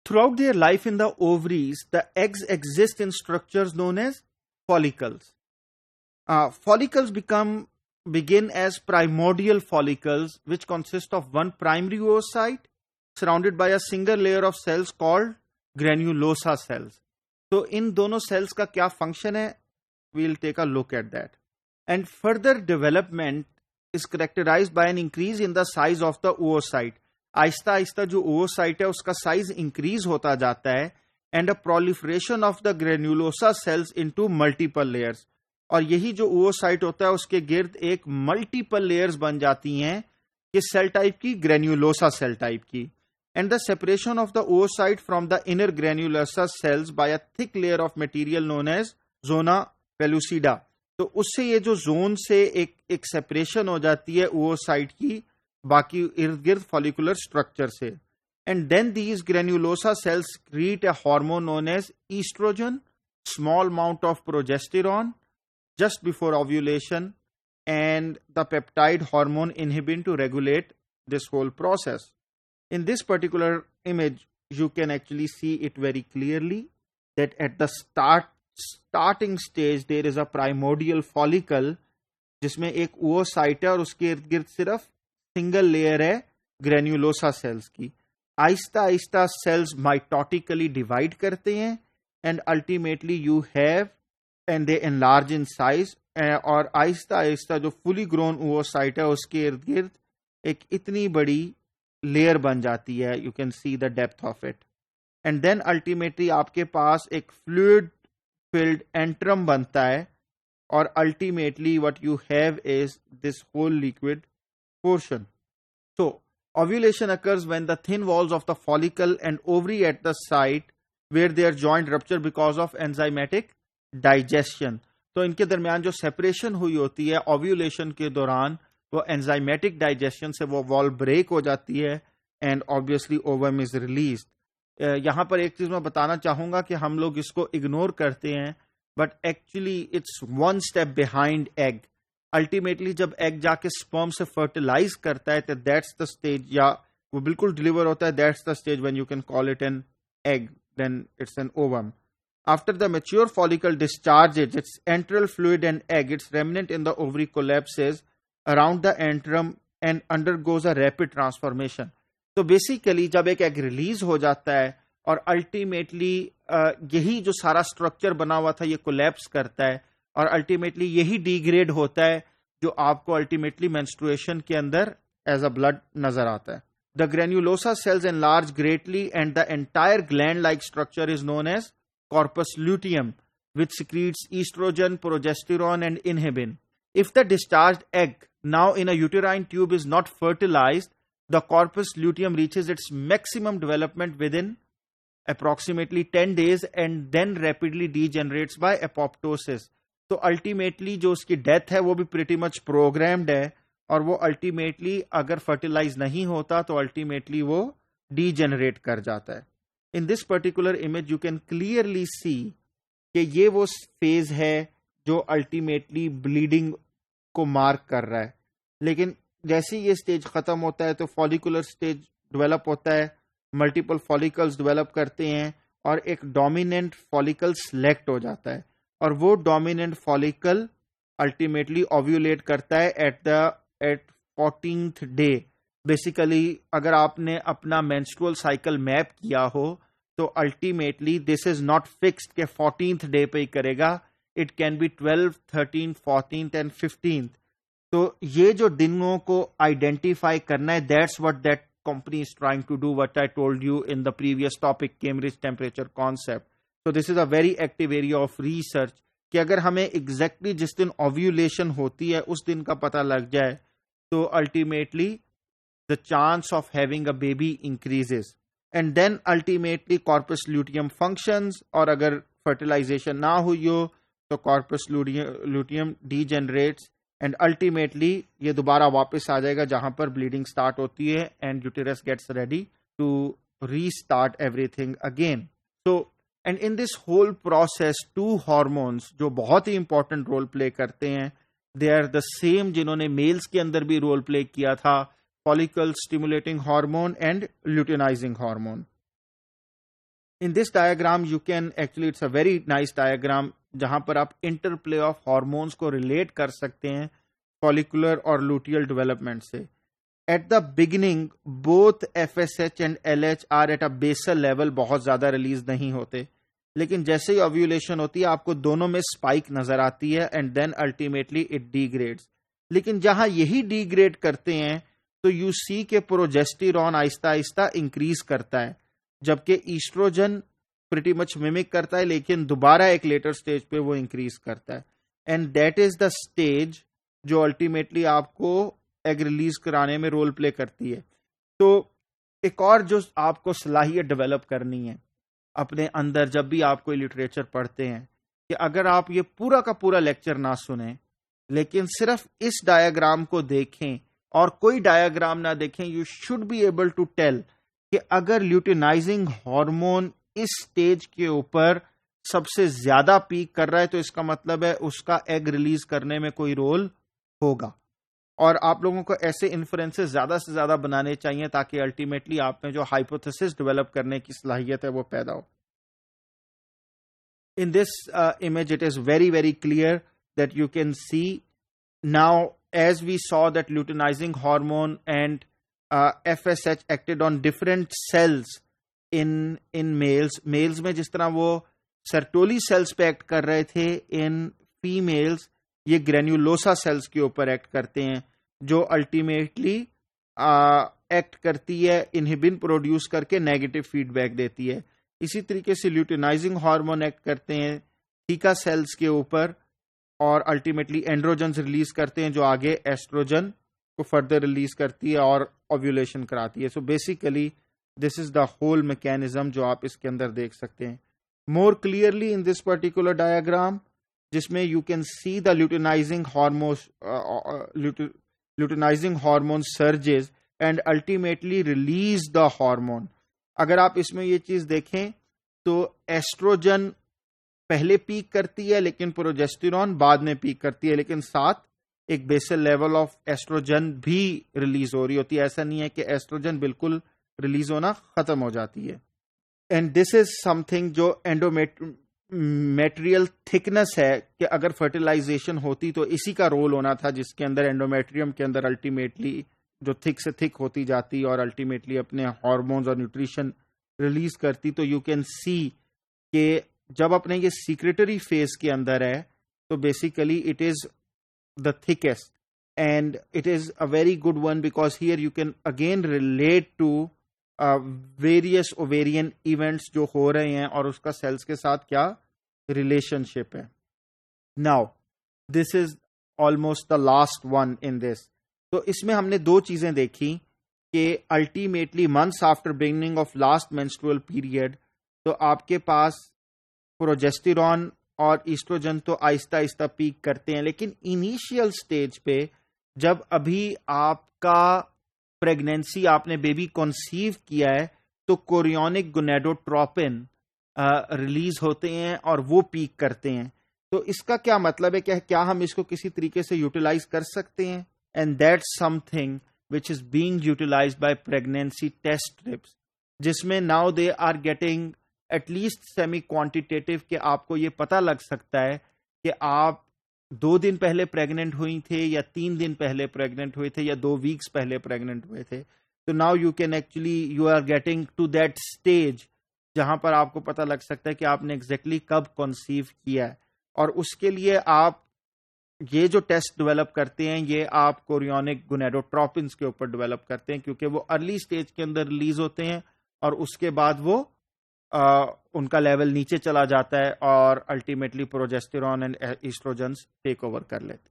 Throughout their life in the ovaries, the eggs exist in structures known as follicles. Follicles begin as primordial follicles, which consist of one primary oocyte surrounded by a single layer of cells called granulosa cells. So in दोनों cells का क्या function है? We'll take a look at that. And further development is characterized by an increase in the size of the oocyte. Aahista Aahista जो oocyte है उसका size increase होता जाता है, and a proliferation of the granulosa cells into multiple layers. और यही जो oocyte होता है उसके गिर्द एक मल्टीपल लेयर्स बन जाती हैं कि सेल टाइप की, ग्रेन्यूलोसा सेल टाइप की. And the separation of the oocyte from the inner granulosa cells by a thick layer of material known as zona pellucida. तो उससे ये जो जोन से एक सेपरेशन हो जाती है oocyte की बाकी इर्द गिर्द फॉलिकुलर स्ट्रक्चर से. And then these granulosa cells secrete a hormone known as estrogen, small amount of progesterone just before ovulation, and the peptide hormone inhibin to regulate this whole process. In this particular image, you can actually see it very clearly that at the starting stage there is a primordial follicle जिसमें एक oocyte है और उसके इर्द गिर्द सिर्फ single layer है granulosa sales की. Aahista Aahista sales mitotically divide करते हैं and ultimately you have and they enlarge in size. और आहिस्ता आहिस्ता जो फुली ग्रोन oocyte है उसके इर्द गिर्द एक इतनी बड़ी लेयर बन जाती है. You can see the depth of it. And then ultimately आपके पास एक फ्लूइड फिल्ड एंट्रम बनता है और ultimately what you have is this whole liquid portion. So, ovulation occurs when the thin walls of the follicle and ovary at the site where they are joined rupture because of enzymatic digestion. तो इनके दरमियान जो separation हुई होती है ovulation के दौरान, वो एंजाइमेटिक डाइजेशन से वो वॉल ब्रेक हो जाती है and obviously ovum is release. यहाँ पर एक चीज मैं बताना चाहूंगा कि हम लोग इसको इग्नोर करते हैं, but actually it's one step behind egg. Ultimately जब एग जाके स्पर्म से फर्टिलाइज करता है तो दैट्स द स्टेज, या वो बिल्कुल डिलीवर होता है, that's the stage when you can call it an egg, then it's an ovum. After the mature follicle discharges its antral fluid and egg, its remnant in the ovary collapses around the antrum and undergoes a rapid transformation. तो basically जब एक egg release हो जाता है और ultimately यही जो सारा स्ट्रक्चर बना हुआ था ये कोलैप्स करता है और अल्टीमेटली यही डिग्रेड होता है जो आपको अल्टीमेटली मेंस्ट्रुएशन के अंदर एज अ ब्लड नजर आता है. The granulosa cells enlarge greatly and the entire gland like structure is known as corpus luteum, which secretes estrogen, progesterone, and inhibin. If the discharged egg, now in a uterine tube, is not fertilized, the corpus luteum reaches its maximum development within approximately 10 days and then rapidly degenerates by apoptosis. तो ultimately जो उसकी death है वो भी pretty much programmed है और वो ultimately अगर fertilize नहीं होता तो ultimately वो degenerate कर जाता है. In this particular image, you can clearly see कि ये वो फेज है जो अल्टीमेटली ब्लीडिंग को मार्क कर रहा है. लेकिन जैसे ही ये स्टेज खत्म होता है तो फॉलिकुलर स्टेज डेवलप होता है, मल्टीपल फॉलिकल्स डेवलप करते हैं और एक डोमिनेंट फॉलिकल सिलेक्ट हो जाता है और वो डोमिनेंट फॉलिकल अल्टीमेटली ओव्यूलेट करता है एट 14th डे. बेसिकली अगर आपने अपना मेंस्ट्रुअल साइकिल मैप किया हो तो ultimately this is not fixed के 14th डे पे ही करेगा. It can be 12, 13, 14th and 15th. तो ये जो दिनों को आइडेंटिफाई करना है, that's what that company is trying to do, what I told you in the previous topic, Cambridge temperature concept. तो this is a very active area of research कि अगर हमें एग्जैक्टली जिस दिन ओव्यूलेशन होती है उस दिन का पता लग जाए तो ultimately the chance of having a baby increases. And then ultimately corpus luteum functions, और अगर fertilization ना हुई हो तो corpus luteum degenerates and ultimately ये दोबारा वापस आ जाएगा जहां पर bleeding start होती है and uterus gets ready to restart everything again. So and in this whole process two hormones जो बहुत ही important role play करते हैं, they are the same जिन्होंने males के अंदर भी role play किया था, follicle stimulating hormone and luteinizing hormone. In this diagram you can actually, it's a very nice diagram जहां पर आप इंटरप्ले ऑफ हार्मोन्स को रिलेट कर सकते हैं फॉलिकुलर और लुटियल डेवलपमेंट से. At the beginning both FSH and LH are at a basal level, बहुत ज्यादा रिलीज नहीं होते, लेकिन जैसे ही ओव्यूलेशन होती है आपको दोनों में स्पाइक नजर आती है and then ultimately it degrades. लेकिन जहां यही डिग्रेड करते हैं तो यू सी के प्रोजेस्टेरॉन आहिस्ता आहिस्ता इंक्रीज करता है, जबकि ईस्ट्रोजन प्रिटी मच मिमिक करता है लेकिन दोबारा एक लेटर स्टेज पे वो इंक्रीज करता है. And that is the stage जो अल्टीमेटली आपको एग रिलीज कराने में रोल प्ले करती है. तो एक और जो आपको सलाहियत डेवलप करनी है अपने अंदर जब भी आप कोई लिटरेचर पढ़ते हैं, कि अगर आप ये पूरा का पूरा लेक्चर ना सुने लेकिन सिर्फ इस डायग्राम को देखें और कोई डायग्राम ना देखें, you should be able to tell कि अगर ल्यूटिनाइजिंग हार्मोन इस स्टेज के ऊपर सबसे ज्यादा पीक कर रहा है तो इसका मतलब है उसका एग रिलीज करने में कोई रोल होगा. और आप लोगों को ऐसे इन्फ्रेंसेस ज्यादा से ज्यादा बनाने चाहिए ताकि अल्टीमेटली आप में जो हाइपोथेसिस डेवलप करने की सलाहियत है वो पैदा हो. In this image, it is very, very clear that you can see now, as we saw that luteinizing hormone and FSH acted on different cells in males. Males में जिस तरह वो सर्टोली सेल्स पे एक्ट कर रहे थे, in females ये granulosa sales के ऊपर एक्ट करते हैं जो अल्टीमेटली एक्ट करती है इनहिबिन प्रोड्यूस करके नेगेटिव फीडबैक देती है. इसी तरीके से ल्यूटिनाइजिंग हार्मोन एक्ट करते हैं थीका सेल्स के ऊपर और अल्टीमेटली एंड्रोजन्स रिलीज करते हैं जो आगे एस्ट्रोजन को फर्दर रिलीज करती है और ओव्यूलेशन कराती है. So basically this is the whole mechanism जो आप इसके अंदर देख सकते हैं more clearly in this particular diagram, जिसमें you can see the luteinizing hormone surges and ultimately release the hormone. अगर आप इसमें ये चीज देखें तो एस्ट्रोजन पहले पीक करती है लेकिन प्रोजेस्टेरॉन बाद में पीक करती है, लेकिन साथ एक बेसल लेवल ऑफ एस्ट्रोजन भी रिलीज हो रही होती है. ऐसा नहीं है कि एस्ट्रोजन बिल्कुल रिलीज होना खत्म हो जाती है. एंड दिस इज समथिंग जो एंडोमेट्रियल थिकनेस है कि अगर फर्टिलाइजेशन होती तो इसी का रोल होना था, जिसके अंदर एंडोमेट्रियम के अंदर अल्टीमेटली जो थिक से थिक होती जाती और अल्टीमेटली अपने हार्मोन्स और न्यूट्रिशन रिलीज करती. तो यू कैन सी कि जब अपने ये सीक्रेटरी फेज के अंदर है तो basically it is the thickest and it is a very good one because here you can again relate to various ovarian events जो हो रहे हैं और उसका सेल्स के साथ क्या रिलेशनशिप है. Now this is almost the last one in this. तो इसमें हमने दो चीजें देखी कि ultimately months after beginning of last menstrual period तो आपके पास प्रोजेस्टेरॉन और ईस्ट्रोजन तो आहिस्ता आहिस्ता पीक करते हैं, लेकिन इनिशियल स्टेज पे जब अभी आपका प्रेगनेंसी आपने बेबी कंसीव किया है तो कोरियोनिक गोनेडोट्रोपिन रिलीज होते हैं और वो पीक करते हैं. तो इसका क्या मतलब है, क्या हम इसको किसी तरीके से यूटिलाइज कर सकते हैं? And that's something which is being utilized by pregnancy test strips, जिसमें now they are getting at least semi quantitative कि आपको ये पता लग सकता है कि आप 2 दिन पहले प्रेग्नेंट हुई थे या 3 दिन पहले प्रेग्नेंट हुए थे या 2 वीक्स पहले प्रेग्नेंट हुए थे. तो now you can actually you are getting to that stage जहां पर आपको पता लग सकता है कि आपने एग्जैक्टली कब कंसीव किया है. और उसके लिए आप ये जो टेस्ट डेवलप करते हैं ये आप कोरियोनिक गोनेडोट्रोपिन्स के ऊपर डेवलप करते हैं क्योंकि वो अर्ली स्टेज के अंदर रिलीज होते हैं और उसके बाद वो उनका लेवल नीचे चला जाता है और ultimately progesterone and estrogens take over कर लेते हैं.